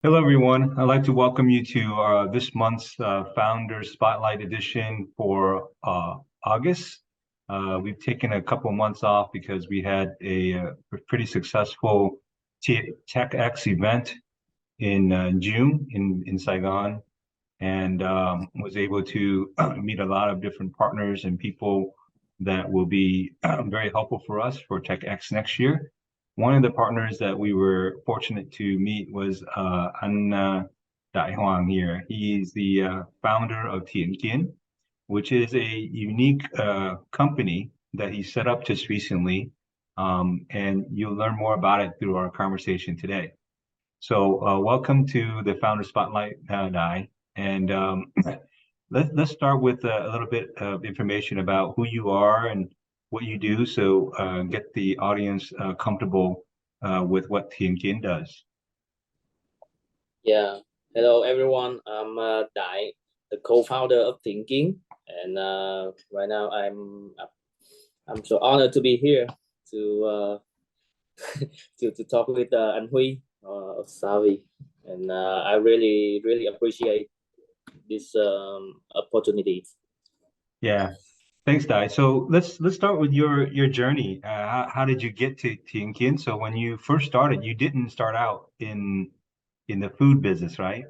Hello, everyone. I'd like to welcome you to this month's Founder Spotlight edition for August. We've taken a couple months off because we had a pretty successful TechX event in June in Saigon and was able to meet a lot of different partners and people that will be very helpful for us for TechX next year. One of the partners that we were fortunate to meet was Dai Hoang here. He's the founder of Kien, which is a unique company that he set up just recently. And you'll learn more about it through our conversation today. So welcome to the Founder Spotlight, Dai. And let's start with a little bit of information about who you are and what you do, so get the audience comfortable with what Kien does. Yeah. Hello, everyone. I'm Dai, the co-founder of Kien, and right now I'm so honored to be here to to talk with Anh Huy of Savvy, and I really appreciate this opportunity. Yeah, thanks, Dai. So let's start with your journey. How did you get to Kien? So when you first started, you didn't start out in the food business, right?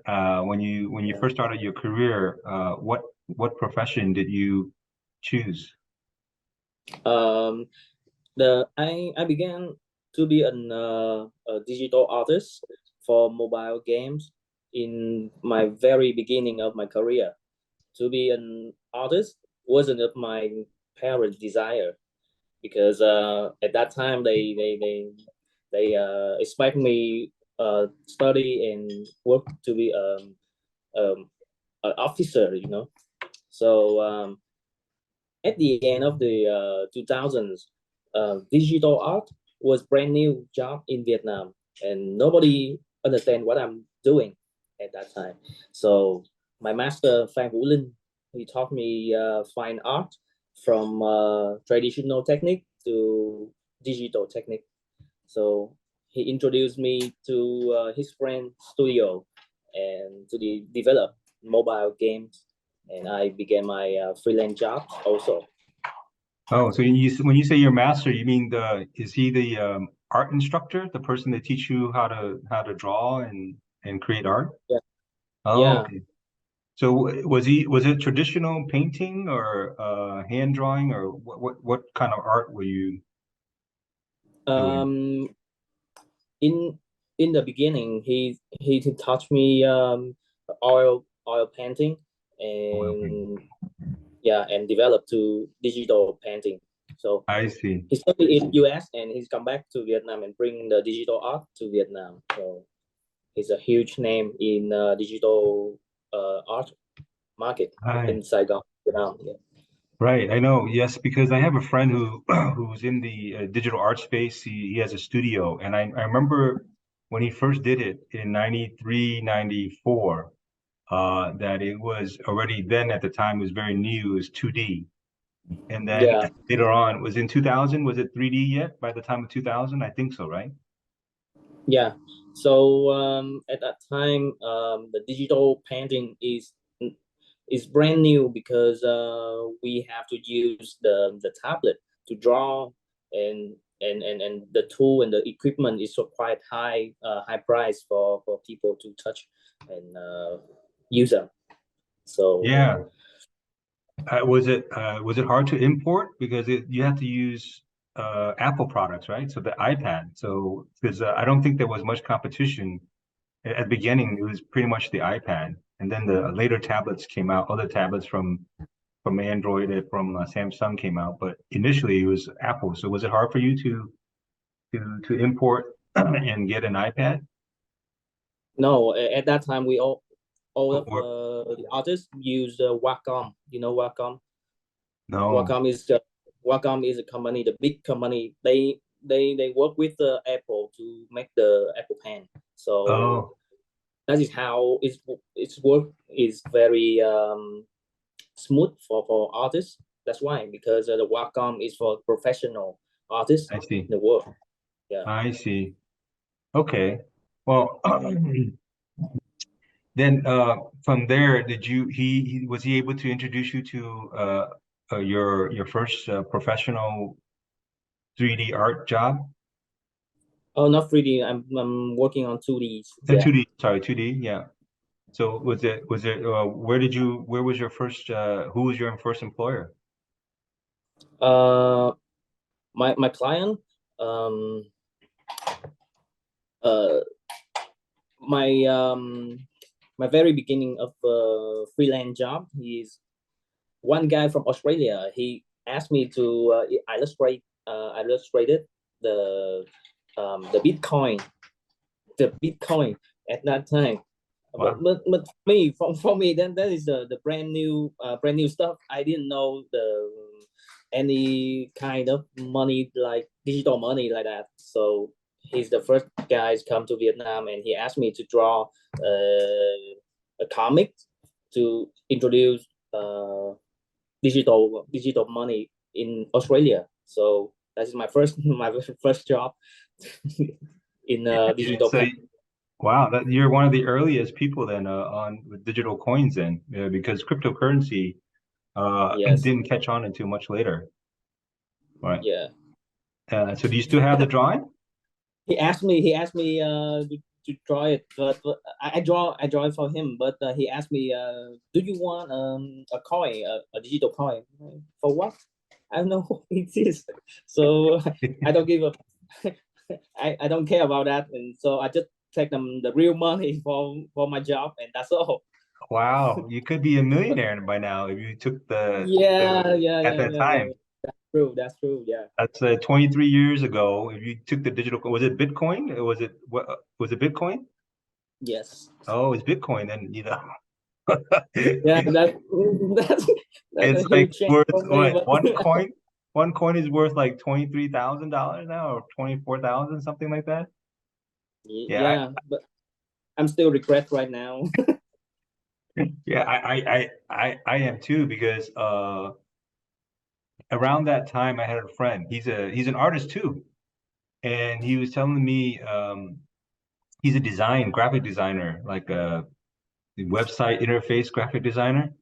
When you Yeah. first started your career, what profession did you choose? Um, I began to be a digital artist for mobile games in my very beginning of my career. To be an artist wasn't of my parents' desire because at that time they expect me study and work to be an officer, So at the end of the 2000s, digital art was brand new job in Vietnam, and nobody understand what I'm doing at that time. So my master Phan Vũ Linh, he taught me fine art from traditional technique to digital technique. So he introduced me to his friend studio and to develop mobile games, and I began my freelance job also. Oh, so when you say your master, you mean the is he the art instructor, the person that teach you how to draw and create art? Yeah, Oh, yeah. okay. So was it traditional painting or hand drawing or what kind of art were you doing? Um, in in the beginning, he taught me oil painting Oil painting. and yeah, and developed to digital painting. So I see. he studied in US and he's come back to Vietnam and bring the digital art to Vietnam. So he's a huge name in digital art market Hi. in Saigon, Vietnam. Yeah. Right, I know. Yes, because I have a friend who who's in the digital art space. He has a studio, and I remember when he first did it in 93, 94, that it was already then at the time was very new, it was 2D. And then Yeah. later on, was in 2000, was it 3D yet by the time of 2000? I think so, right? Yeah. So at that time, the digital painting is brand new because we have to use the tablet to draw, and the tool and the equipment is so quite high price for people to touch and use them. So Yeah. Was it hard to import because you have to use Apple products, right? So the iPad. So because I don't think there was much competition at the beginning. It was pretty much the iPad, and then the later tablets came out. Other tablets from Android and from Samsung came out, but initially it was Apple. So was it hard for you to import and get an iPad? no, at that time we all of Or the artists use Wacom. You know Wacom. no? Wacom is the Wacom is a company, the big company. They work with Apple to make the Apple Pen. So Oh, that is how its work is very smooth for artists. That's why, because the Wacom is for professional artists I see. in the world. Yeah. I see. Okay. Well, then from there, did you was he able to introduce you to your first professional 3D art job? Oh, not 3D. I'm working on 2D. The Yeah. 2D, sorry, 2D, yeah. So was it where was your first who was your first employer? Uh, my client, um, uh, my my very beginning of freelance job is one guy from Australia. He asked me to illustrated the the Bitcoin, at that time. Wow. But me for me then that is the brand new stuff. I didn't know the any kind of money like digital money like that. So he's the first guys come to Vietnam, and he asked me to draw a comic to introduce digital money in Australia. So that is my first my first job in Yeah, digital so pen. wow, that you're one of the earliest people then on with digital coins then, because cryptocurrency Yes, didn't catch on until much later, right? yeah. So do you still have the drawing? He asked me to draw it, but I draw it for him. But he asked me, do you want a coin, a digital coin? For what? I don't know what it is. So I don't give a I don't care about that, and so I just take them the real money for my job, and that's all. Wow, you could be a millionaire by now if you took Yeah, yeah, at yeah, that yeah, yeah. time. True, that's true. Yeah. That's 23 years ago. If you took the digital, was it Bitcoin? Or was it what? Was it Bitcoin? Yes. Oh, it's Bitcoin. Then Yeah, that's that's a it's like huge change worth for me. what? But One coin? One coin is worth like $23,000 now, or 24,000, something like that. Yeah, yeah, but I'm still regret right now. yeah, I am too because around that time I had a friend. He's an artist too, and he was telling me he's a graphic designer, like a website interface graphic designer.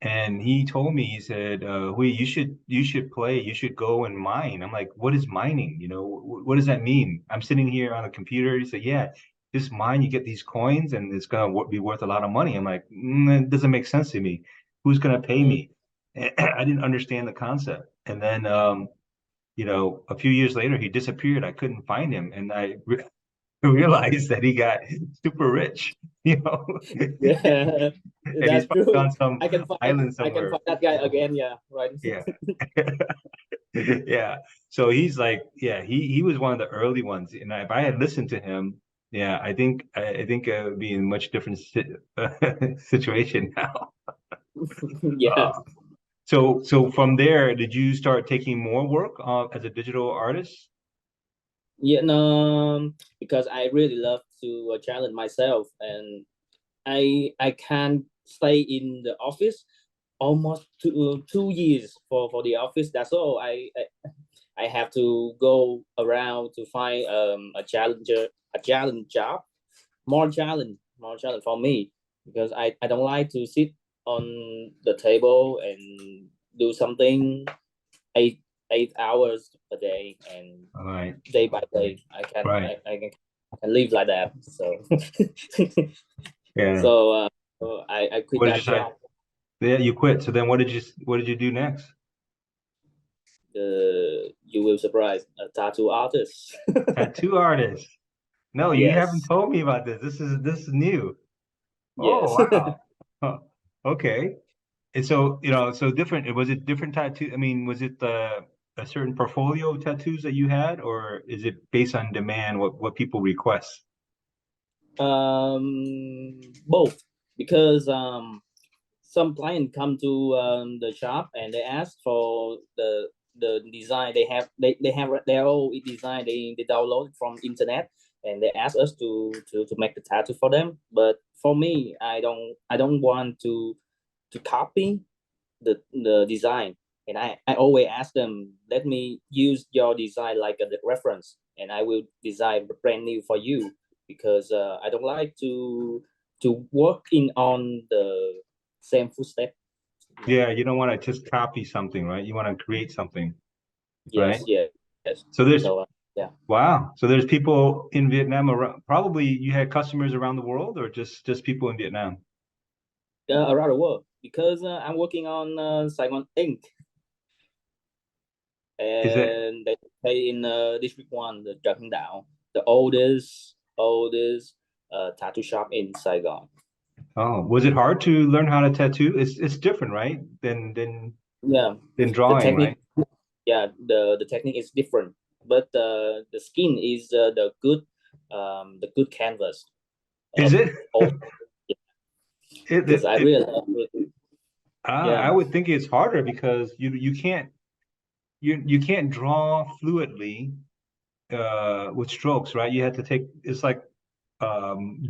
And he told me, he said, Hui, you should go and mine. I'm like, what is mining? What does that mean? I'm sitting here on a computer. He said, yeah, this mine, you get these coins and it's going to be worth a lot of money. I'm like, it doesn't make sense to me. Who's going to pay Mm, me? And I didn't understand the concept. And then, a few years later, he disappeared. I couldn't find him. And I realized that he got super rich, yeah, and he's that's probably on true. some island I can somewhere. find that guy again. Yeah, right. Yeah. Yeah. So he's like, yeah, he was one of the early ones. And if I had listened to him, yeah, I think it would be in a much different situation now. Yeah, Uh, so from there, did you start taking more work as a digital artist? yeah. No, because I really love to challenge myself, and I can't stay in the office almost 2 years for the office. That's all. I have to go around to find a challenge job, more challenge for me, because I don't like to sit on the table and do something 8 8 hours a day and All right. day by day. Right. I can live like that. So Yeah. so I quit What did you that say? job. Yeah, you quit. So then what did you do next? You will surprise a tattoo artist. Tattoo artist. No, you haven't Yes, told me about this. This is new. Oh, yes. wow. Huh. Okay. And so, so different. Was it different tattoo? I mean, was it a certain portfolio of tattoos that you had, or is it based on demand, what people request? Both, because some client come to the shop and they ask for the design. They have their own design. They download from internet, and they ask us to make the tattoo for them. But for me, I don't want to copy the design, and I always ask them, let me use your design like a reference, and I will design brand new for you, because I don't like to work in on the same footstep. Yeah, you don't want to just copy something, right? You want to create something, right? Yes. So there's So yeah. wow. So there's people in Vietnam around. Probably you had customers around the world, or just people in Vietnam. Around the world, because I'm working on Saigon Ink, Is it? and they play in District 1, the Trần Hưng Đạo, the oldest tattoo shop in Saigon. Oh, was it hard to learn how to tattoo? It's different, right? Yeah, Than the drawing, technique. right? Yeah, the technique is different, but the skin is the good canvas Is of it? old. It, Because it, I it really love it. I Yeah. would think it's harder because you can't draw fluidly with strokes, right? You have to take it's like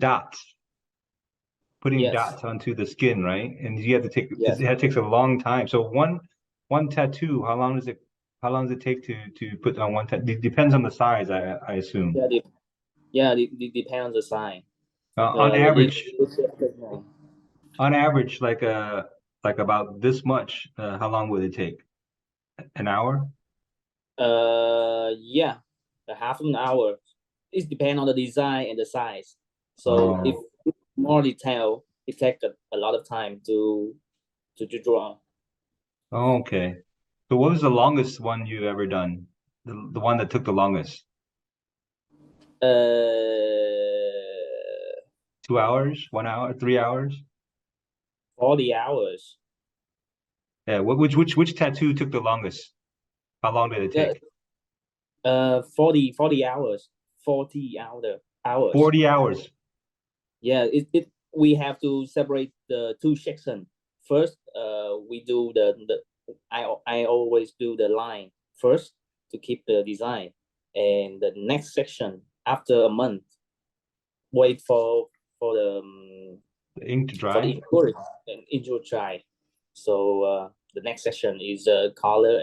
dots, putting Yes. dots onto the skin, right? And you have to take Yes. it takes a long time. So one tattoo, how long does it take to put on one tattoo? Depends on the size, I assume. Depends on the sign. On The big. average, like about this much, how long would it take? An hour? Yeah, a half an hour. It depends on the design and the size. So if Oh, more detail, it takes a lot of time to draw. okay. So what was the longest one you've ever done? The one that took the longest? Uh, 2 hours, 1 hour, 3 hours? 40 hours. Yeah. Which tattoo took the longest? How long did it Yeah, take? 40 hours. 40 hours. 40 hours. Yeah, we have to separate the two sections. First, we do I always do the line first to keep the design, and the next section after a month, wait for the The ink to for the dry? ink to dry. So the next section is color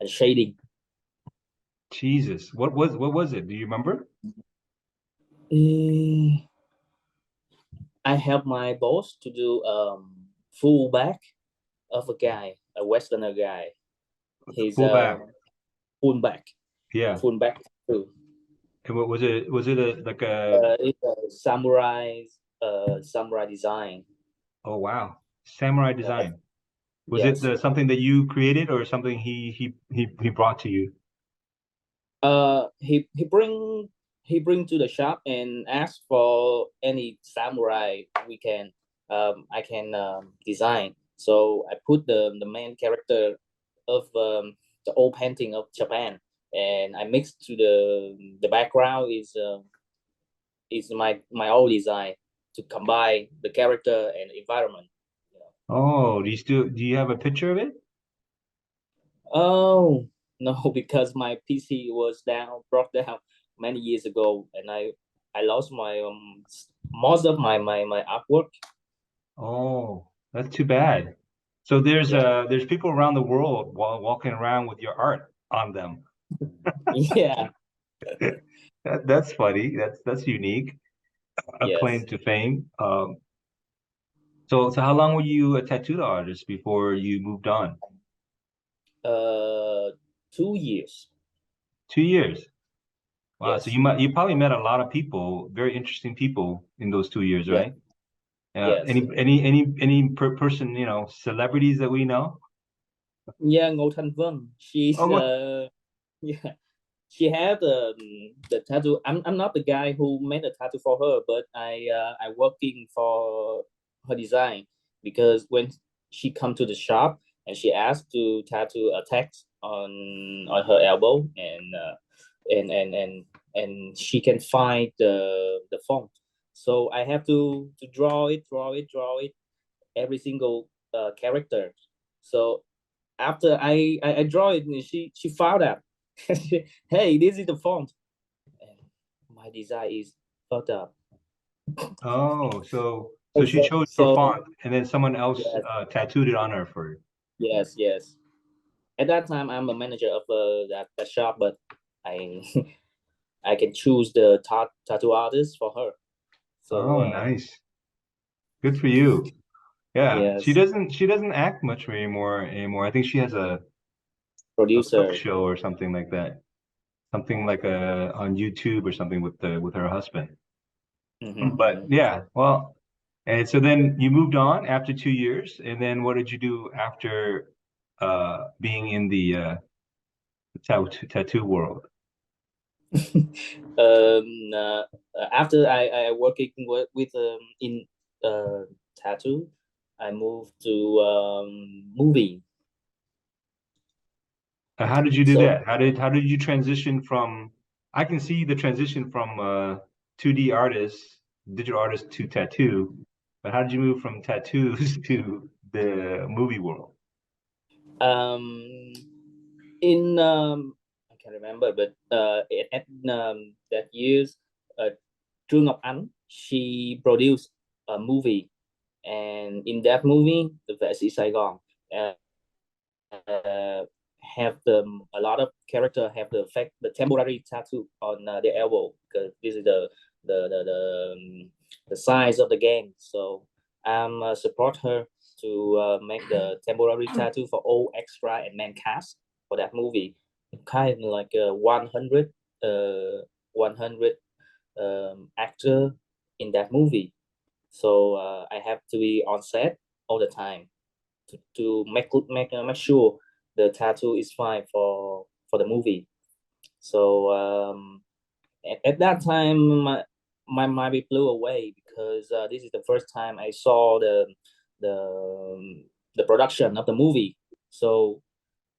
and shading. Jesus. What was it? Do you remember? Eh, I help my boss to do full back of a guy, a Westerner guy. He's Full back. full back, Yeah. full back too. And what was it? Was it like a It's a samurai design. oh wow. Samurai Uh, design. Was it yes. something that you created or something he brought to you? He bring to the shop and ask for any samurai I can design. So I put the main character of the old painting of Japan, and I mixed to the background is my old design to combine the character and environment. Oh, do you have a picture of it? Oh no, because my PC was broke down many years ago, and I lost my most of my artwork. Oh, that's too bad. So Yeah. there's people around the world walking around with your art on them. Yeah. That's funny. That's unique. A claim Yes. to fame. So how long were you a tattoo artist before you moved on? Uh, 2 years. 2 years. Wow. So Yes. you probably met a lot of people, very interesting people in those 2 years, Yes. right? Yes. Any person, celebrities that we know? Yeah. Ngô Thanh Vân. Oh, She's what? yeah. She had the tattoo. I'm not the guy who made the tattoo for her, but I working for her design, because when she come to the shop and she asked to tattoo a text on her elbow, and she can find the font. So I have to draw it every single character. So after I draw it, and she found out, hey, this is the font. And my design is fucked up. Oh, so she So, chose your so font and then someone else yes, tattooed it on her for you. yes. At that time, I'm a manager of that shop, but I I can choose the tattoo artist for her. So Oh, nice. Good for you. Yeah. She Yes, doesn't act much anymore. I think she has a cook producer. show or something like that. Something like on YouTube or something with her husband. But Mhm. yeah, well, and so then you moved on after 2 years, and then what did you do after being in the tattoo world? Uh, After I working with in tattoo, I moved to movie. How did you do So that? How did you transition from? I can see the transition from 2D artist, digital artist to tattoo, but how did you move from tattoos to the movie world? um, in I can't remember, but at that years, Trương Ngọc Ánh, she produced a movie, and in that movie, the VC Saigon uh, uh, have a lot of character have the temporary tattoo on their elbow, because this is the size of the game. So I'm support her to make the temporary tattoo for all extra and main cast for that movie. Kind of like 100 actor in that movie. So I have to be on set all the time to make sure the tattoo is fine for the movie. So at that time, my mind blew away, because this is the first time I saw the production of the movie. So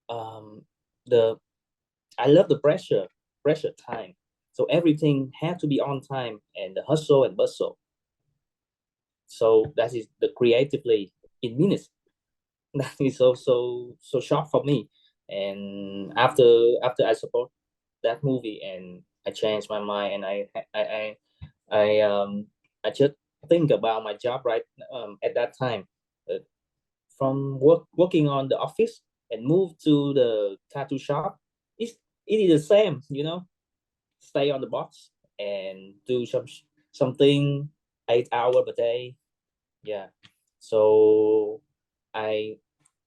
um, the I love the pressure time. So everything had to be on time, and the hustle and bustle. So that is the creatively in minutes. That is so shock for me. And after I support that movie, and I changed my mind, and I I just think about my job right at that time, uh, from working on the office and move to the tattoo shop. It is the same, stay on the box and do something 8 hours per day. Yeah. So I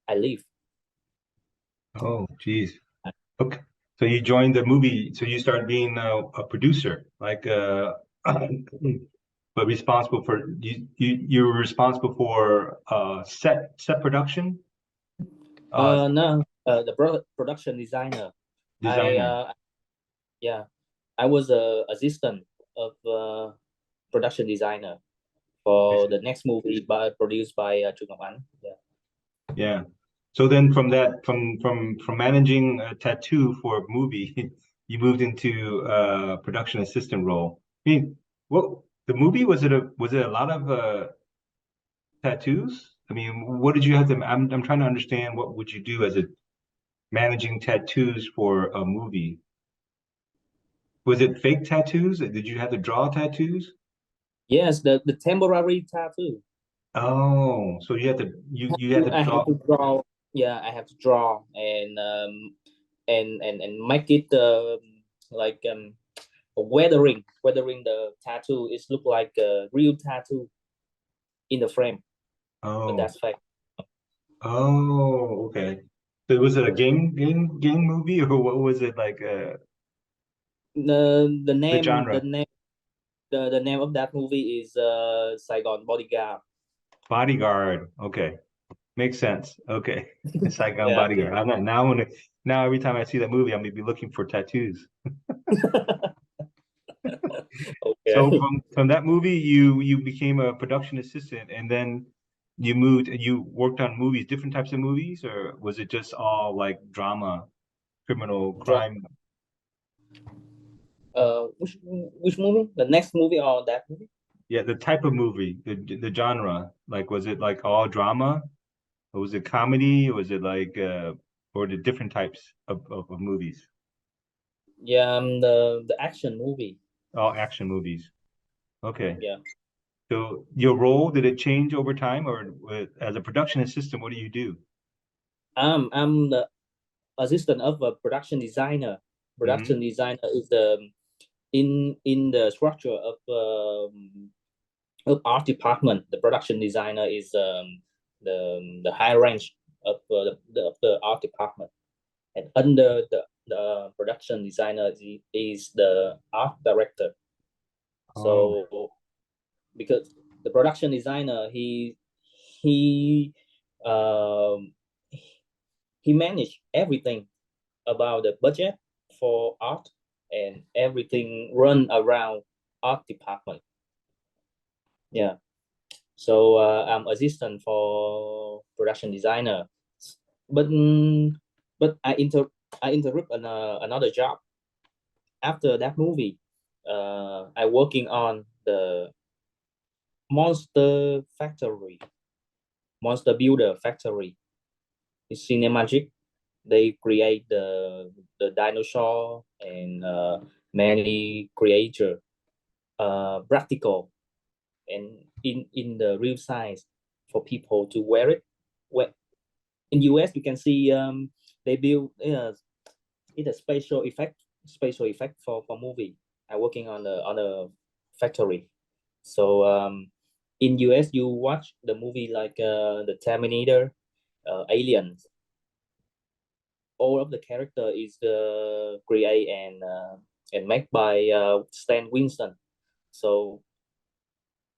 I leave. Oh, geez. Okay. So you joined the movie, so you started being a producer, like but responsible for you were responsible for set production, No, the production designer. I designer. Yeah, I was a assistant of production designer I for see. the next movie produced by Trương Ngọc Ánh. Yeah. Yeah. So then from that from managing a tattoo for a movie, you moved into production assistant role. I mean, what the movie was it a lot of tattoos? I mean, what did you have to? I'm trying to understand what would you do as a managing tattoos for a movie? Was it fake tattoos? Did you have to draw tattoos? Yes, the temporary tattoo. Oh, so you had to I have draw. to draw. Yeah, I have to draw and make it like weathering the tattoo. It look like a real tattoo in the frame, but Oh, that's fake. oh, okay. So was it a game movie or what was it like? The The name genre? the name of that movie is Saigon Bodyguard. Bodyguard. Okay, makes sense. Okay, Saigon Yeah. Bodyguard. I'm not now. Now every time I see that movie, I'm gonna be looking for tattoos. So Okay. from that movie, you became a production assistant, and then you moved and you worked on movies, different types of movies, or was it just all like drama, criminal Draw. crime? Which movie? The next movie or that movie? Yeah, the type of movie, the genre. Like, was it like all drama, or was it comedy, or was it like or the different types of movies? Yeah, the action movie. All action movies. Okay. Yeah. So your role, did it change over time, or as a production assistant, what do you do? I'm the assistant of a production designer. Hmm. Production designer is the in the structure of art department. The production designer is the high range of the art department, and under the production designer is the art director. Oh. So because the production designer he um, he managed everything about the budget for art, and everything run around art department. Yeah. So I'm assistant for production designer, but I interrupt another job after that movie. I working on the monster factory, monster builder factory. It's Cinemagic. They create the dinosaur and many creature, practical and in the real size for people to wear it. Well, in US you can see they build it's a special effect for movie. I working on a factory. So in US you watch the movie like the Terminator, Aliens. All of the character is create and made by Stan Winston. So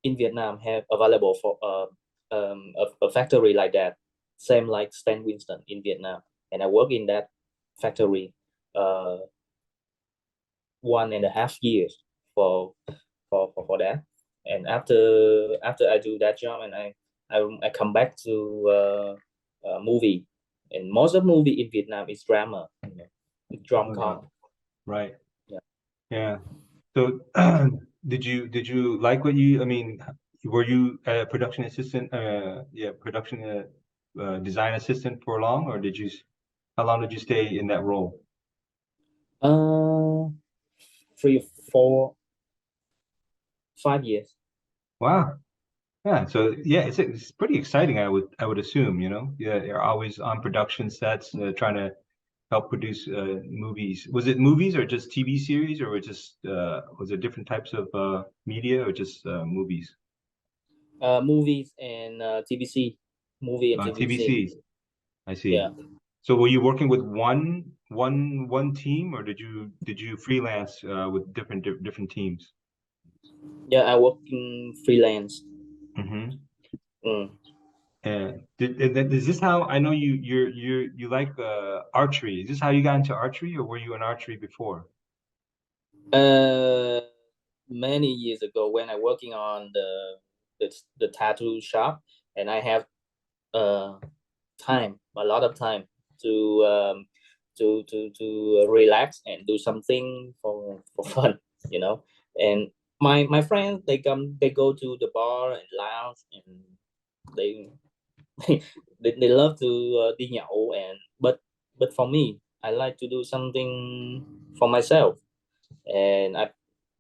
in Vietnam have available for a factory like that, same like Stan Winston in Vietnam, and I work in that factory 1.5 years for for that. And after I do that job, and I come back to movie, and most of movie in Vietnam is drama, Oh, yeah. rom-com. Right. Yeah. Yeah. So did you like what I mean, were you a production assistant, production design assistant for long, or how long did you stay in that role? uh 3, 4, 5 years. Wow. Yeah. So yeah, it's pretty exciting, I would assume, Yeah, you're always on production sets, trying to help produce movies. Was it movies or just TV series, or was it different types of media, or just movies? Movies and TVC, movie and TVC. TVCs. I see. Yeah. So were you working with one team, or did you freelance with different teams? Yeah, I work in freelance. Mm-hmm. Mm. And is this how I know you like archery? Is this how you got into archery, or were you in archery before? Uh, Many years ago when I working on the tattoo shop, and I have uh a lot of time to to relax and do something for fun, you know. And my friends they go to the bar and lounge, and they they love to đi nhậu, and but for me I like to do something for myself. And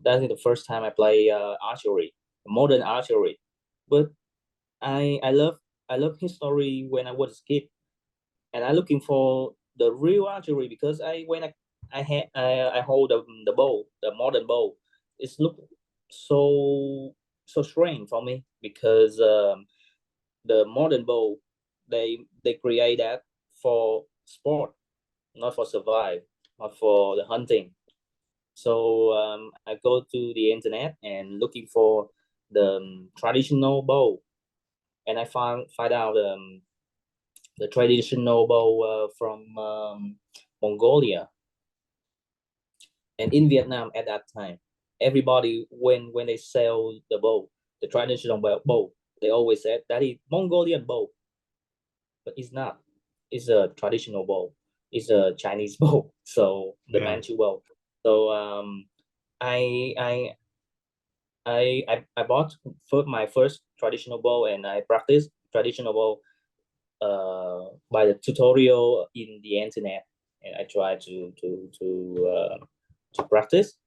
that is the first time I play archery, modern archery. But I love history when I was a kid, and I'm looking for the real archery, because I hold the bow, the modern bow. It's look so strange for me, because the modern bow, they create that for sport, not for survive, not for the hunting. So I go to the internet and looking for the traditional bow, and I find out the traditional bow from Mongolia. And in Vietnam at that time, everybody when they sell the bow, the traditional bow, they always said that is Mongolian bow, but it's not. It's a traditional bow. It's a Chinese bow. So the Yeah. Manchu bow. So I I I bought my first traditional bow, and I practiced traditional bow by the tutorial in the internet, and I try to practice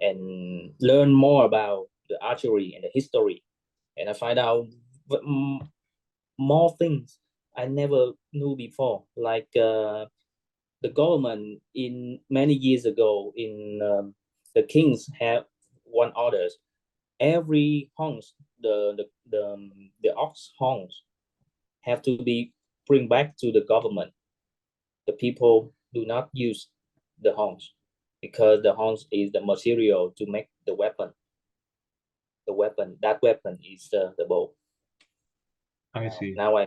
and learn more about the archery and the history, and I find out more things I never knew before, like the government in many years ago in the kings have one orders: every horns the ox horns have to be bring back to the government. The people do not use the horns because the horns is the material to make the weapon. That weapon is the bow. I see. Now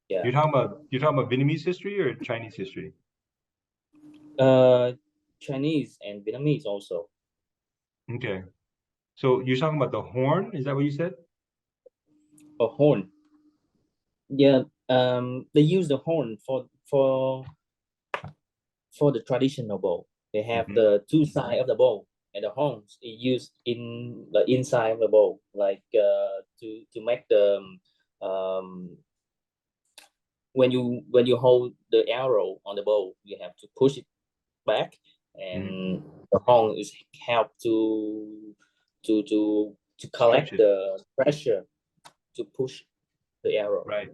yeah. You're talking about Vietnamese history or Chinese history? Chinese and Vietnamese also. Okay. So you're talking about the horn? Is that what you said? A horn. Yeah. They use the horn for the traditional bow. They have the two sides of the bow, and the horns is used in the inside of the bow, like to make the when you hold the arrow on the bow, you have to push it back, and the horn is help to collect the pressure to push the arrow. Right.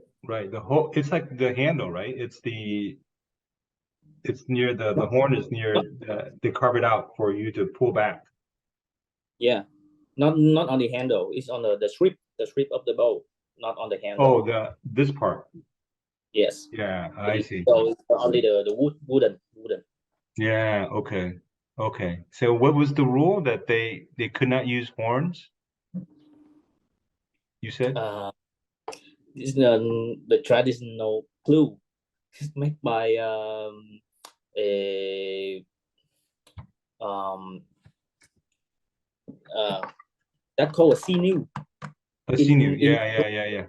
The whole, it's like the handle, right? It's near the horn is near they carve it out for you to pull back. Yeah, not on the handle. It's on the strip of the bow, not on the handle. Oh, this part. Yes. Yeah, I see. So it's only the wooden. Yeah. Okay. So what was the rule that they could not use horns? You said? This is the traditional clue. It's made by that called a sinew. A sinew. Yeah.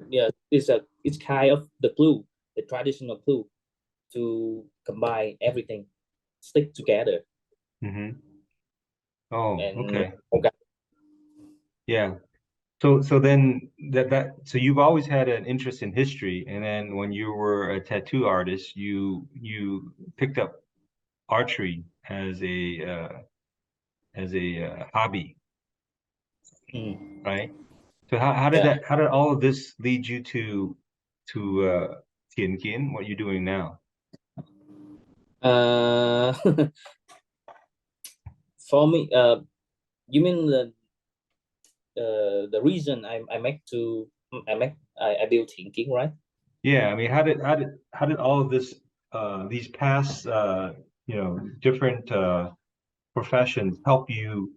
Yeah, it's kind of the clue, the traditional clue to combine everything, stick together. Oh, and, okay. Yeah. So then so you've always had an interest in history, and then when you were a tattoo artist, you picked up archery as a hobby, right? So how did all of this lead you to Kien, what you're doing now? For me, you mean the reason I built Thinking, right? Yeah, I mean, how did all of this these past different professions help you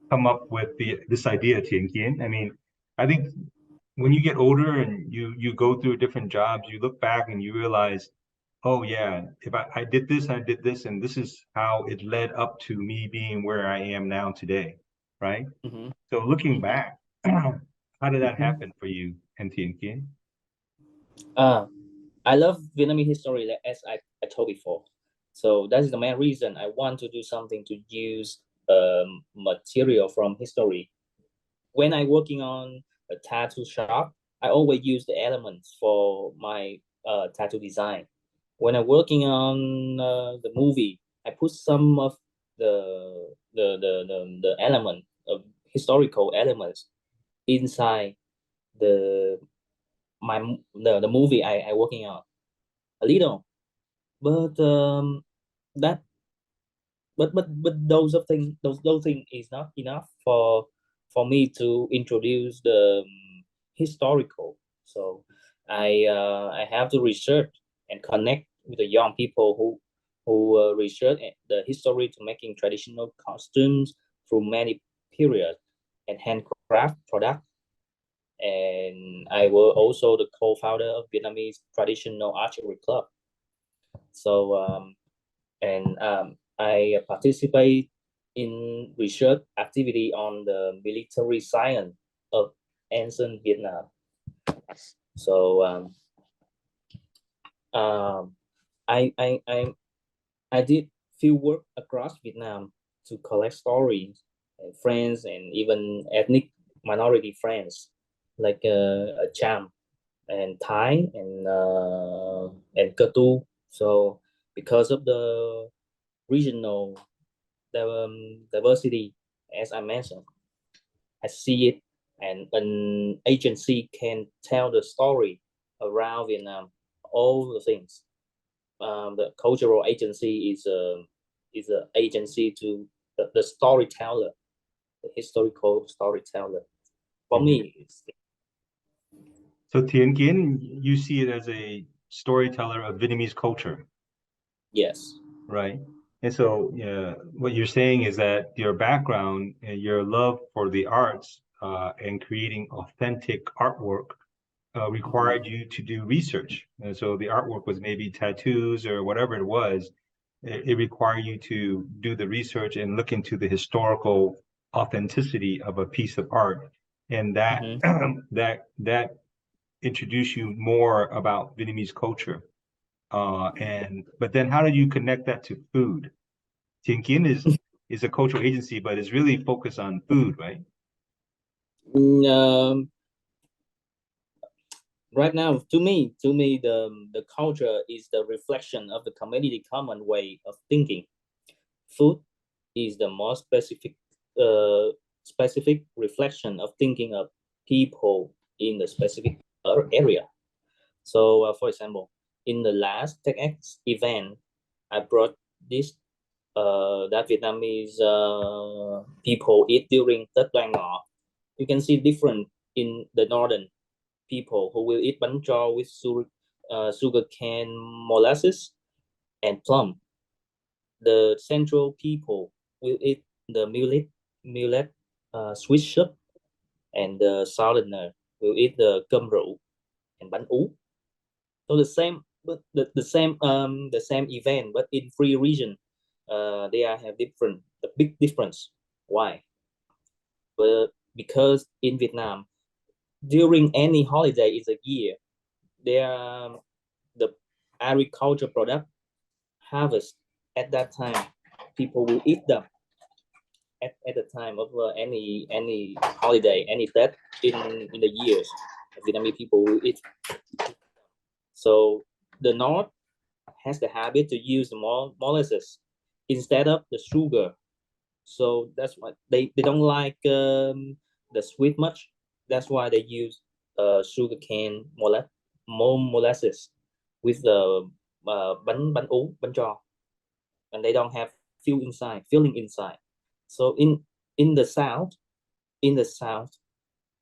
come up with this idea, Kien? I mean, I think when you get older and you go through different jobs, you look back and you realize, oh yeah, if I did this, and this is how it led up to me being where I am now today, right? So looking back, how did that happen for you and Kien? I love Vietnamese history, as I told before. So that is the main reason I want to do something to use material from history. When I working on a tattoo shop, I always use the elements for my tattoo design. When I'm working on the movie, I put some of the element of historical elements inside the the movie I working on a little, but that but those things is not enough for me to introduce the historical. So I have to research and connect with the young people who research the history to making traditional costumes through many periods and handcraft product. And I was also the co-founder of Vietnamese Traditional Archery Club. So I participate in research activity on the military science of ancient Vietnam. So I did field work across Vietnam to collect stories and friends and even ethnic minority friends like Cham and Thai and Cơ Tu. So because of the regional diversity, as I mentioned, I see it, and an agency can tell the story around Vietnam, all the things. The cultural agency is a agency to the storyteller, the historical storyteller. for me. So Kien, you see it as a storyteller of Vietnamese culture. Yes. Right. And so what you're saying is that your background and your love for the arts and creating authentic artwork required you to do research. And so the artwork was maybe tattoos or whatever it was. It required you to do the research and look into the historical authenticity of a piece of art. And that that introduced you more about Vietnamese culture. But then how do you connect that to food? Kien is a cultural agency, but it's really focused on food, right? Right now, to me, the culture is the reflection of the community common way of thinking. Food is the most specific reflection of thinking of people in the specific area. So, for example, in the last TEDx event, I brought this that Vietnamese people eat during Tết Đoan Ngọ. You can see different in the northern people who will eat bánh cho with sugar cane molasses and plum. The central people will eat the millet sweet soup, and the southerner will eat the cơm rượu and bánh ú. So the same, but the same event, but in three regions, they have the big difference. Why? But because in Vietnam, during any holiday in a year, the agriculture product harvest at that time, people will eat them at the time of any holiday, any Tết in the years. Vietnamese people will eat. So the North has the habit to use the molasses instead of the sugar. So that's why they don't like the sweet much. That's why they use sugar cane molasses with the bánh ú, bánh cho, and they don't have filling inside. So in the south,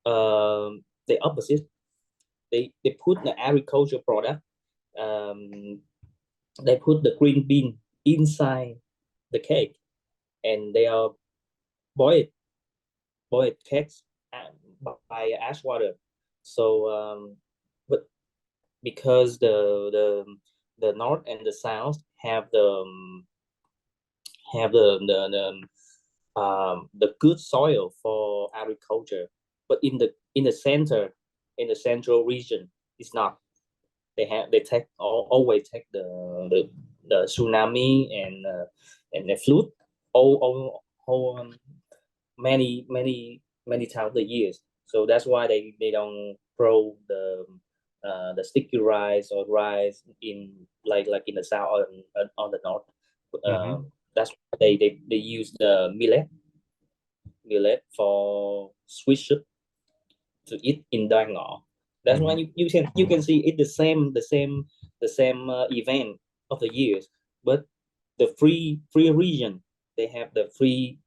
the opposite. They put the agriculture product. They put the green bean inside the cake, and they are boiled cakes by ash water. So, but because the north and the south have the good soil for agriculture, but in the central region, it's not. They always take the tsunami and the flood all many times a years. So that's why they don't grow the sticky rice or rice in like in the south or on the north. That's why they use the millet for sweet soup to eat in Đoan Ngọ. That's why you can see it the same event of the years, but the free region, they have the free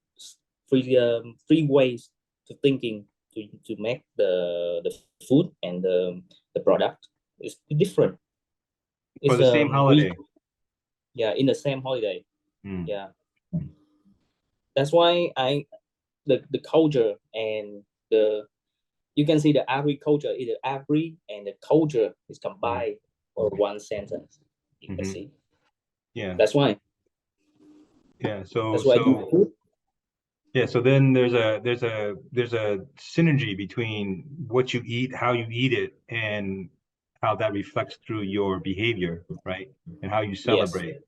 ways to thinking to make the food and the product is different. It's for the same holiday. Yeah, in the same holiday. Yeah, that's why the culture and you can see the agriculture is the agri and the culture is combined for one sentence. You can see. Yeah. That's why. Yeah. So that's why so then there's a synergy between what you eat, how you eat it, and how that reflects through your behavior, right? And how you celebrate.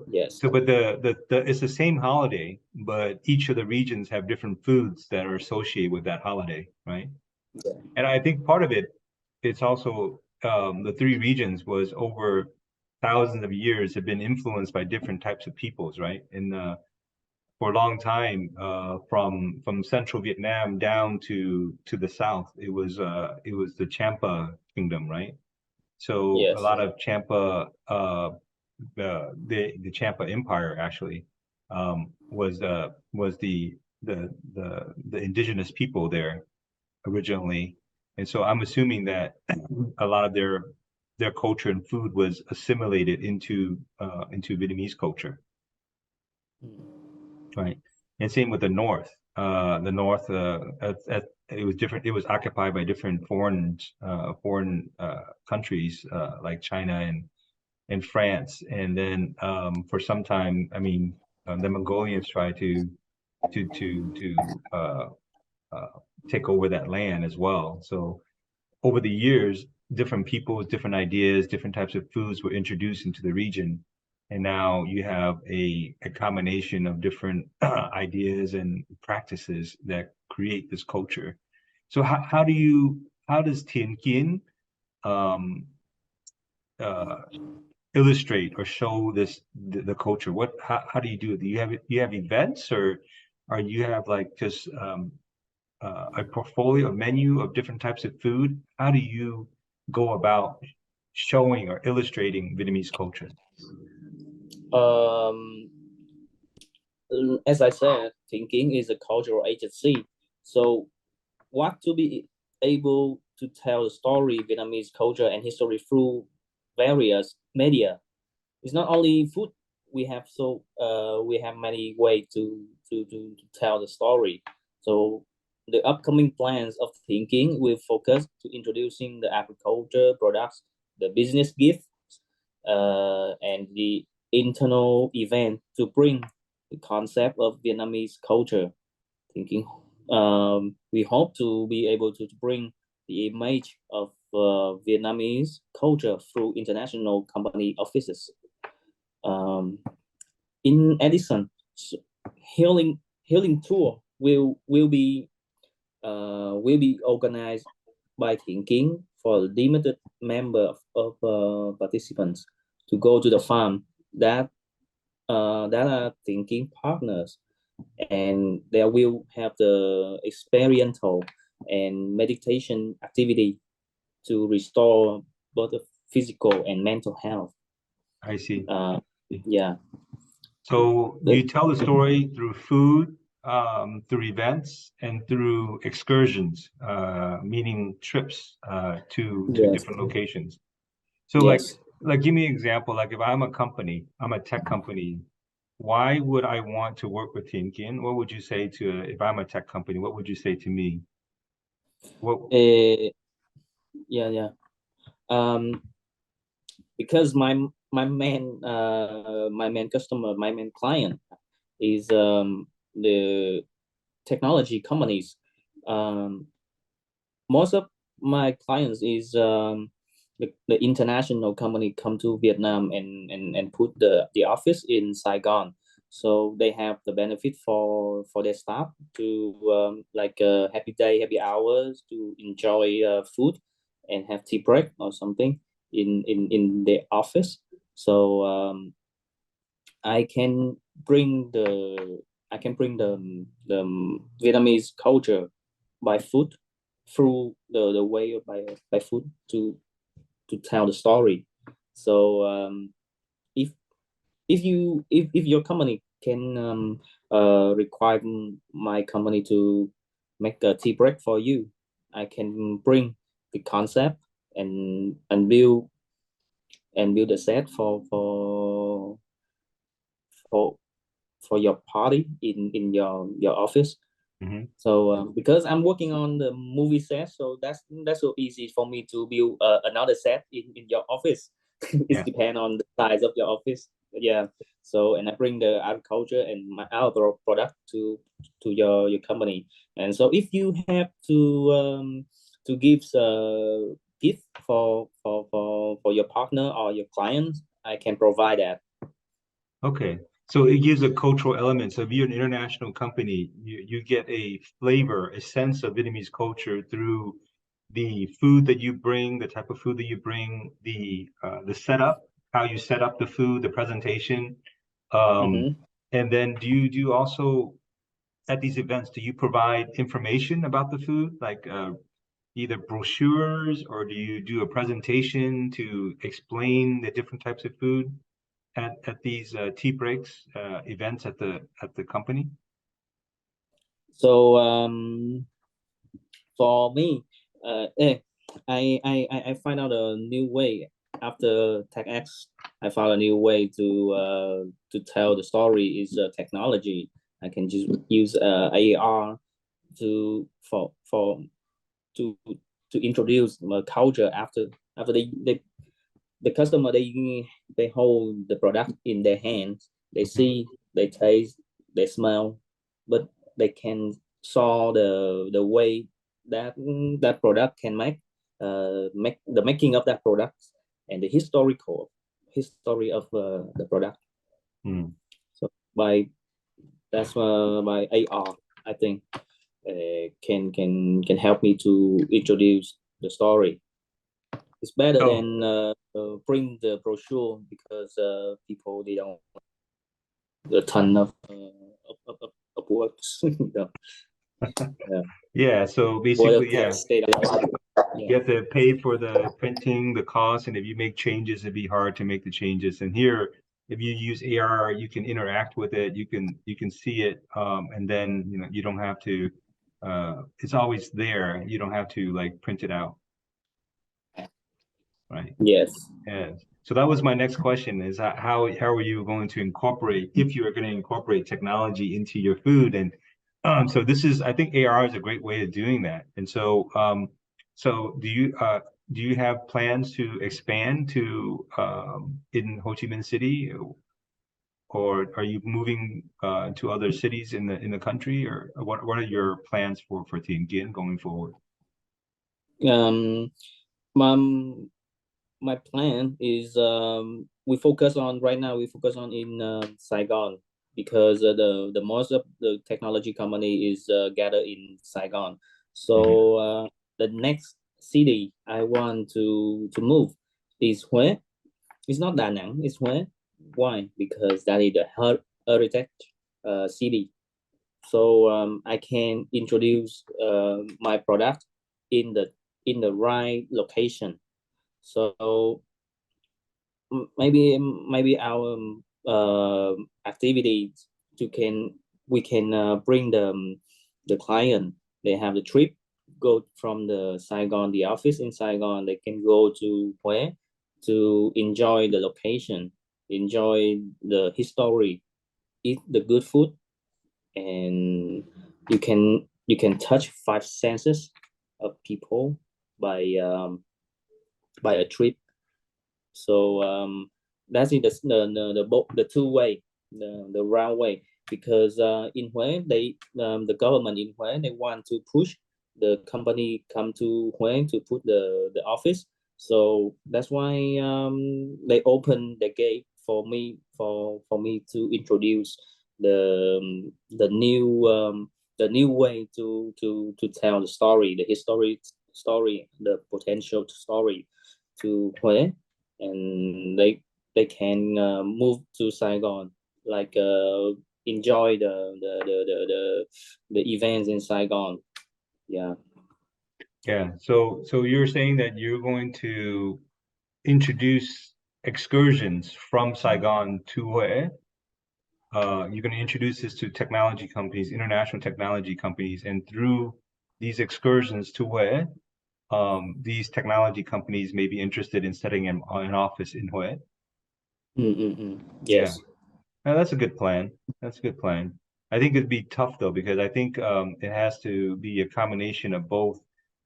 Yes. So but it's the same holiday, but each of the regions have different foods that are associated with that holiday, right? Yeah. And I think part of it's also the three regions was over thousands of years have been influenced by different types of peoples, right? And for a long time, from central Vietnam down to the south, it was the Champa kingdom, right? So a lot of Champa, the Champa Empire actually was the indigenous people there originally, and so I'm assuming that a lot of their culture and food was assimilated into Vietnamese culture, right? And same with the North. The North, it was different. It was occupied by different foreign countries like China and France, and then for some time, I mean, the Mongolians tried to take over that land as well. So over the years, different people with different ideas, different types of foods were introduced into the region. And now you have a combination of different ideas and practices that create this culture. So how does Thien Kien um, uh, illustrate or show the culture? How do you do it? Do you have events, or you have like just a portfolio, a menu of different types of food? How do you go about showing or illustrating Vietnamese culture? Um, as I said, thinking is a cultural agency. So, what to be able to tell the story Vietnamese culture and history through various media. It's not only food. We have many ways to tell the story. So the upcoming plans of thinking will focus to introducing the agriculture products, the business gifts, and the internal event to bring the concept of Vietnamese culture thinking. We hope to be able to bring the image of Vietnamese culture through international company offices. Um, in addition, healing tour will be organized by thinking for a limited member of participants to go to the farm that are thinking partners, and they will have the experiential and meditation activity to restore both the physical and mental health. I see. Yeah. So you tell the story through food, through events, and through excursions, meaning trips to Yes. different locations. So Yes. like give me an example. Like if I'm a company, I'm a tech company, why would I want to work with Tien Kien? What would you say to if I'm a tech company? What would you say to me? What? Yeah, yeah. Um, because my main customer, my main client is the technology companies. Um, most of my clients is the international company come to Vietnam and put the office in Saigon. So they have the benefit for their staff to like happy day, happy hours to enjoy food and have tea break or something in the office. So I can bring the the Vietnamese culture by food through the way of by food to tell the story. So if if your company can require my company to make a tea break for you, I can bring the concept and build a set for for your party in your office. Mhm. So because I'm working on the movie set, so that's so easy for me to build another set in your office. It Yeah. depends on the size of your office. Yeah. So and I bring the agriculture and my other product to your company. And so if you have to give gift for your partner or your client, I can provide that. Okay. So it gives a cultural element. So if you're an international company, you get a flavor, a sense of Vietnamese culture through the food that you bring, the type of food that you bring, the setup, how you set up the food, the presentation. Um, Mm-hmm. and then do you also at these events, do you provide information about the food, like either brochures, or do you do a presentation to explain the different types of food at these tea breaks events at the company? So for me, I find out a new way after TechX. I found a new way to tell the story is technology. I can just use AR to to introduce the culture after the customer they hold the product in their hands, they see, they taste, they smell, but they can saw the way that that product can make the making of that product and the history of the product. So by by AR, I think can help me to introduce the story. It's better than print the brochure because people they don't a ton of works. Yeah, so basically, you have to pay for the printing, the cost, and if you make changes, it'd be hard to make the changes. And here, if you use AR, you can interact with it, you can see it, and then you don't have to. It's always there. You don't have to like print it out, right? Yes. Yes. So that was my next question: is how are you going to incorporate, if you are going to incorporate technology into your food? And so this is, I think AR is a great way of doing that. And so so do you have plans to expand to in Ho Chi Minh City, or are you moving to other cities in the country, or what are your plans for Thien going forward? My plan is we focus on right now. We focus on in Saigon because the most of the technology company is gathered in Saigon. So the next city I want to move is Huế. It's not Da Nang. It's Huế. Why? Because that is the heritage city. So I can introduce my product in the right location. So maybe our activities we can bring the client. They have the trip, go from the Saigon, the office in Saigon. They can go to Huế to enjoy the location, enjoy the history, eat the good food, and you can touch 5 senses of people by a trip. So that's in the two way, the round way, because in Huế the government in Huế they want to push the company come to Huế to put the office. So that's why they open the gate for me to introduce the new way to tell the story, the history story, the potential story to Huế, and they can move to Saigon, like enjoy the events in Saigon. Yeah. So you're saying that you're going to introduce excursions from Saigon to Huế. You're going to introduce this to technology companies, international technology companies, and through these excursions to Huế, these technology companies may be interested in setting an office in Huế. Yes. Yeah. That's a good plan. That's a good plan. I think it'd be tough though, because I think it has to be a combination of both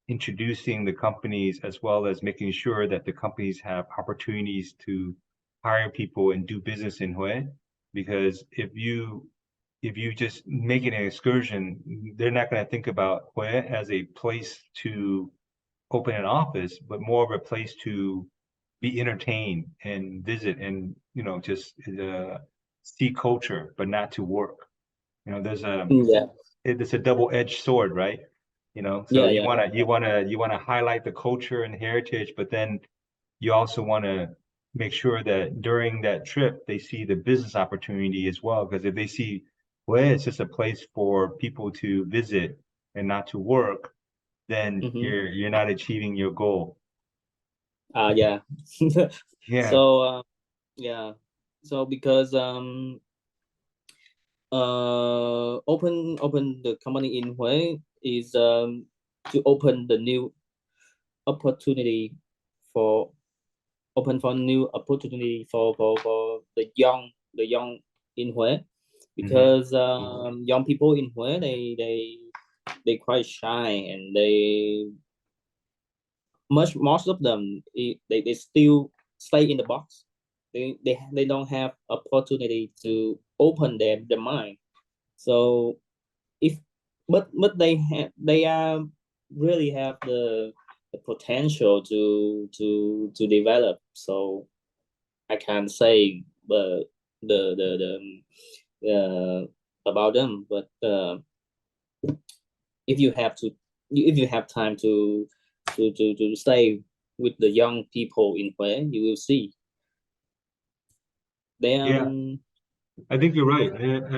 introducing the companies as well as making sure that the companies have opportunities to hire people and do business in Huế. Because if you just make it an excursion, they're not going to think about Huế as a place to open an office, but more of a place to be entertained and visit and just see culture, but not to work. There's it's a double-edged sword, right? So you want to highlight the culture and heritage, but then you also want to make sure that during that trip they see the business opportunity as well. Because if they see, well, it's just a place for people to visit and not to work, then you're not achieving your goal. Yeah. So so because open the company in Huế is to open the new opportunity for new opportunity for the young in Hue, because young people in Hue, they quite shy, and most of them they still stay in the box. They don't have opportunity to open their mind. So but they are really have the potential to develop. So I can't say the about them, but if you have time to stay with the young people in Hue, you will see. I think you're right.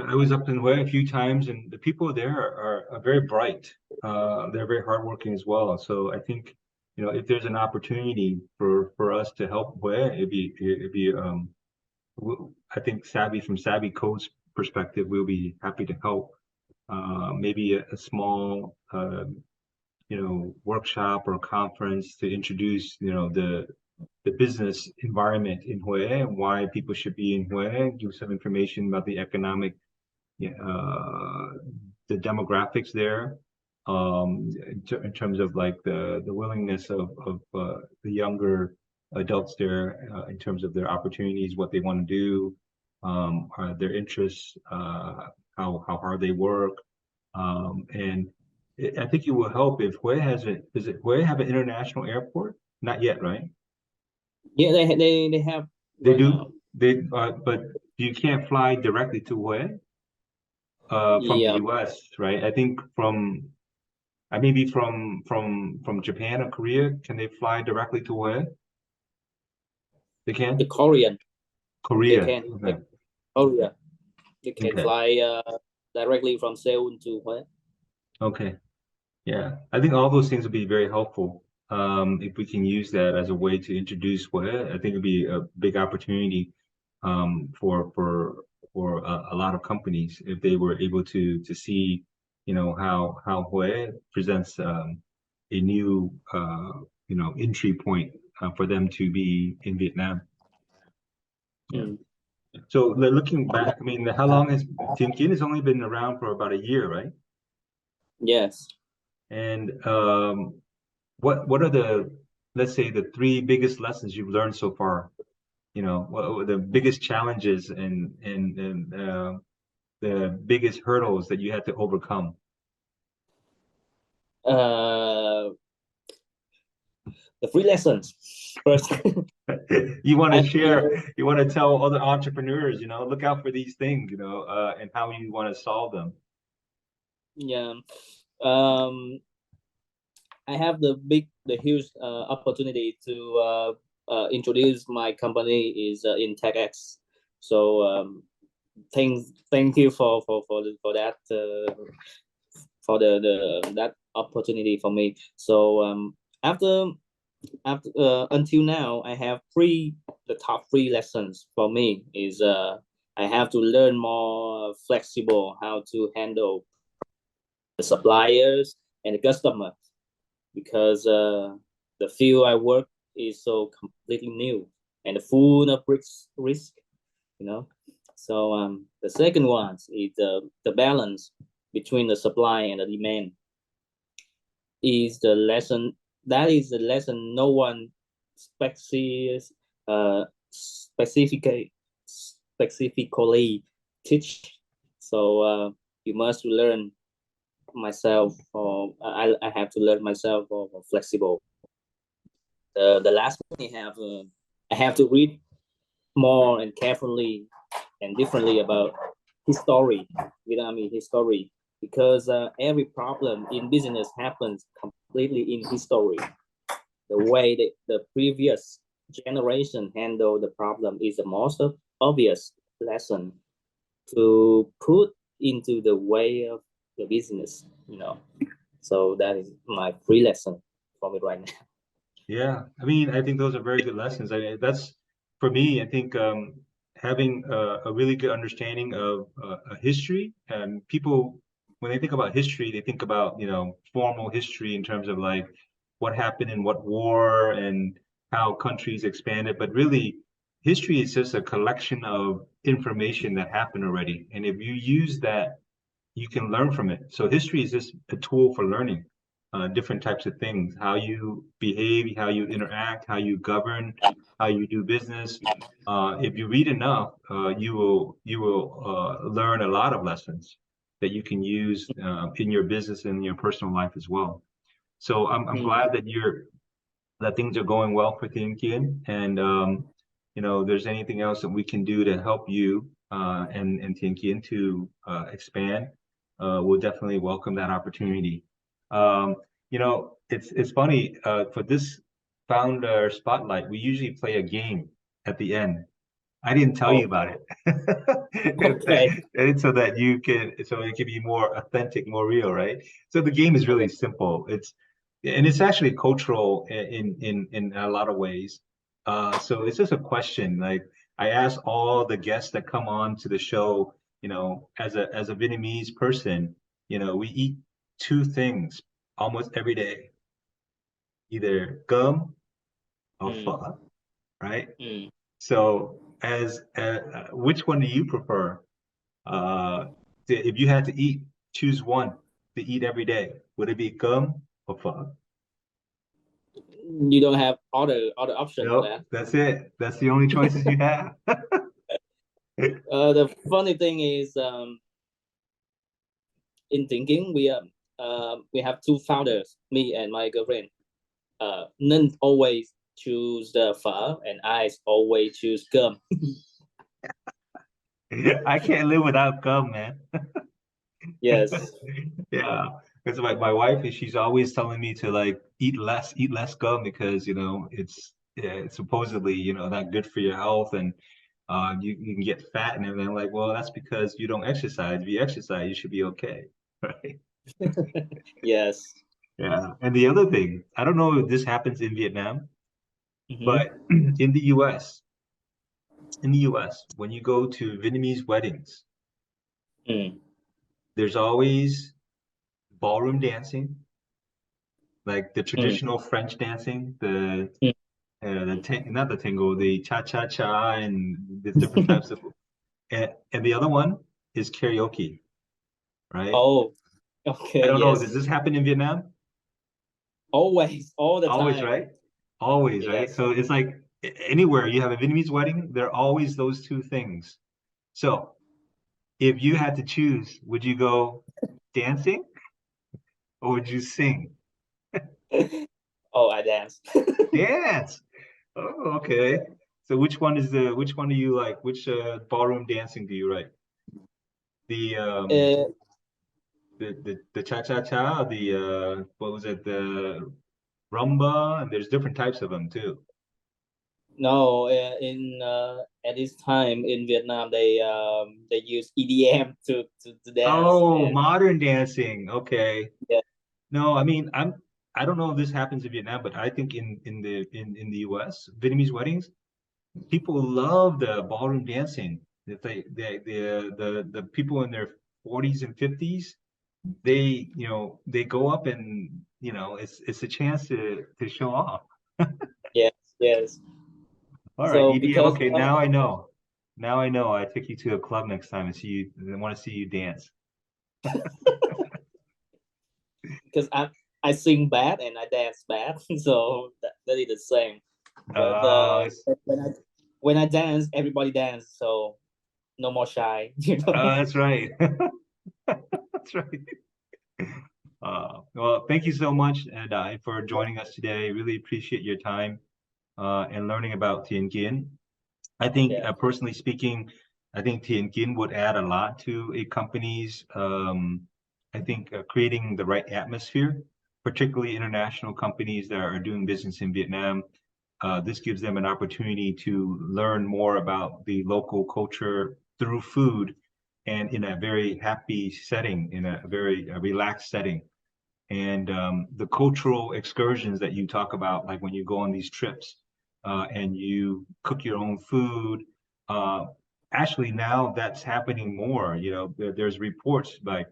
I was up in Hue a few times, and the people there are very bright. They're very hardworking as well. So I think, if there's an opportunity for us to help Hue, it'd be I think from Savvy Code's perspective, we'll be happy to help. Maybe a small workshop or conference to introduce the business environment in Hue and why people should be in Hue, give some information about the economic, the demographics there, in terms of like the willingness of the younger adults there, in terms of their opportunities, what they want to do, their interests, how hard they work, and I think it will help if Hue does Hue have an international airport? Not yet, right? Yeah, they have. They do. But you can't fly directly to Hue from the US, right? I think maybe from Japan or Korea, can they fly directly to Hue? They can. The Korea. They can. Okay. Korea. They can fly directly from Seoul to Hue. Okay. Yeah, I think all those things would be very helpful. If we can use that as a way to introduce Hue, I think it'd be a big opportunity for a lot of companies if they were able to see, how Hue presents a new entry point for them to be in Vietnam. Yeah. So looking back, I mean, how long has Kien has only been around for about a year, right? Yes. And what are let's say the 3 biggest lessons you've learned so far? What are the biggest challenges and the biggest hurdles that you had to overcome? The 3 lessons first. You want to share, you want to tell other entrepreneurs, look out for these things, and how you want to solve them. Yeah. I have the huge opportunity to introduce my company is in TechX. So thank you for that for that opportunity for me. So after until now, I have the top 3 lessons for me is I have to learn more flexible, how to handle the suppliers and the customers, because the field I work is so completely new and full of risk, So the second one is the balance between the supply and the demand. Is the lesson no one specifically teach. So you must learn myself, or I have to learn myself or flexible. The last one I have to read more and carefully and differently about history, Vietnamese history, because every problem in business happens completely in history. The way that the previous generation handled the problem is the most obvious lesson to put into the way of the business, So that is my 3 lesson for me right now. Yeah, I mean, I think those are very good lessons. That's for me. I think having a really good understanding of a history, and people when they think about history, they think about, you know, formal history in terms of like what happened in what war and how countries expanded. But really, history is just a collection of information that happened already. And if you use that, you can learn from it. So history is just a tool for learning different types of things, how you behave, how you interact, how you govern, how you do business. If you read enough, you will learn a lot of lessons that you can use in your business and in your personal life as well. So I'm glad that things are going well for Kien, and you know, there's anything else that we can do to help you and Kien to expand, we'll definitely welcome that opportunity. You know, it's funny for this founder spotlight, we usually play a game at the end. I didn't tell you about it. Okay. And so that you can, so it can be more authentic, more real, right? So the game is really simple. It's actually cultural in a lot of ways. So it's just a question. Like I ask all the guests that come on to the show, you know, as a Vietnamese person, you know, we eat two things almost every day, either gum or pho, right? So as which one do you prefer? If you had to choose one to eat every day, would it be gum or pho? You don't have other option for Nope, that. that's it. That's the only choices you have. The funny thing is, in thinking, we have two founders, me and my girlfriend. None always choose the pho, and I always choose gum. I can't live without gum, man. Yes. Yeah, it's like my wife, she's always telling me to like eat less gum because you know it's supposedly you know not good for your health and you can get fat and everything. I'm like, well, that's because you don't exercise. If you exercise, you should be okay, right? Yes. Yeah. And the other thing, I don't know if this happens in Vietnam, Mm-hmm. but in the US, when you go to Vietnamese weddings, Mm. there's always ballroom dancing, like the Mm. traditional French dancing, Mm. not the tango, the cha-cha-cha, and the different types of, and the other one is karaoke, right? Oh, I okay. don't know, does Yes. this happen in Vietnam? Always, all the Always, time. right? Always, right? Yes. So it's like anywhere you have a Vietnamese wedding, there are always those two things. So if you had to choose, would you go dancing or would you sing? Oh, I dance. Dance. Oh, okay. So which one do you like? Which ballroom dancing do you like? The Uh, the cha-cha-cha, the what was it? The rumba, and there's different types of them too. no, in at this time in Vietnam, they use EDM to dance, Oh, and modern dancing. Okay. yeah. No, I mean, I don't know if this happens in Vietnam, but I think in the US, Vietnamese weddings, people love the ballroom dancing. If the people in their 40s and 50s, they you know they go up and you know it's a chance to show off. Yes, yes. All right, So EDM. because Okay, now I know. Now I know. I take you to a club next time and see you. I want to see you dance. I sing bad and I dance bad, so that is the same. But Uh, when I dance, everybody dance, so no more shy. You know. that's right. That's right. Well, thank you so much, Dai, for joining us today. Really appreciate your time and learning about Thien Kien. I think, Yeah. personally speaking, I think Thien Kien would add a lot to a company's, I think, creating the right atmosphere, particularly international companies that are doing business in Vietnam. This gives them an opportunity to learn more about the local culture through food and in a very happy setting, in a very relaxed setting. And the cultural excursions that you talk about, like when you go on these trips and you cook your own food. Uh, Actually, now that's happening more. You know, there's reports like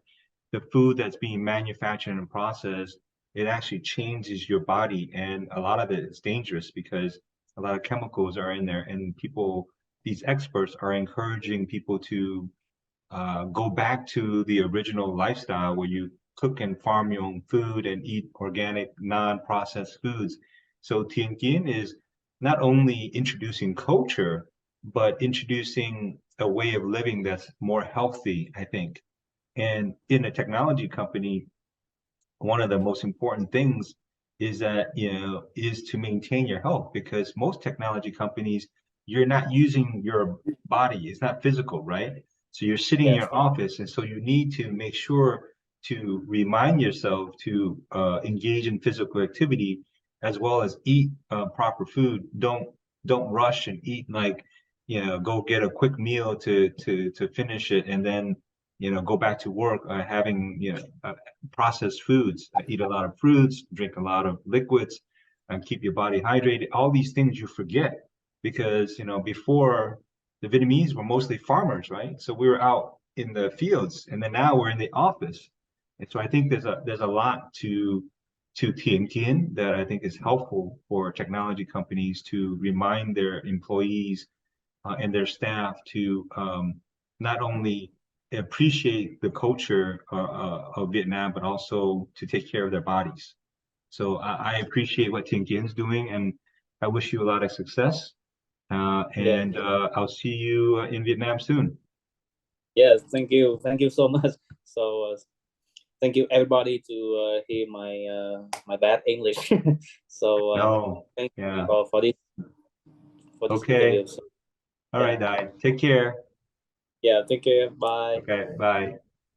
the food that's being manufactured and processed, it actually changes your body, and a lot of it is dangerous because a lot of chemicals are in there, and these experts are encouraging people to go back to the original lifestyle where you cook and farm your own food and eat organic, non-processed foods. So Tien is not only introducing culture, but introducing a way of living that's more healthy, I think. And in a technology company, one of the most important things is that, is to maintain your health, because most technology companies, you're not using your body. It's not physical, right? So you're sitting in Yes. your office, and so you need to make sure to remind yourself to engage in physical activity as well as eat proper food. Don't rush and eat, like, go get a quick meal to finish it, and then go back to work having processed foods. Eat a lot of fruits, drink a lot of liquids, and keep your body hydrated. All these things you forget because before, the Vietnamese were mostly farmers, right? So we were out in the fields, and then now we're in the office. And so I think there's a lot to Kien that I think is helpful for technology companies to remind their employees and their staff to not only appreciate the culture of Vietnam, but also to take care of their bodies. So I appreciate what Tien Kien's doing, and I wish you a lot of success. Yeah. I'll see you in Vietnam soon. Yes, thank you so much. So thank you everybody to hear my bad English. So No, thank you yeah, for this okay. interview. So, All yeah, right, Dai. Take care. yeah, take care. Bye. Okay, bye.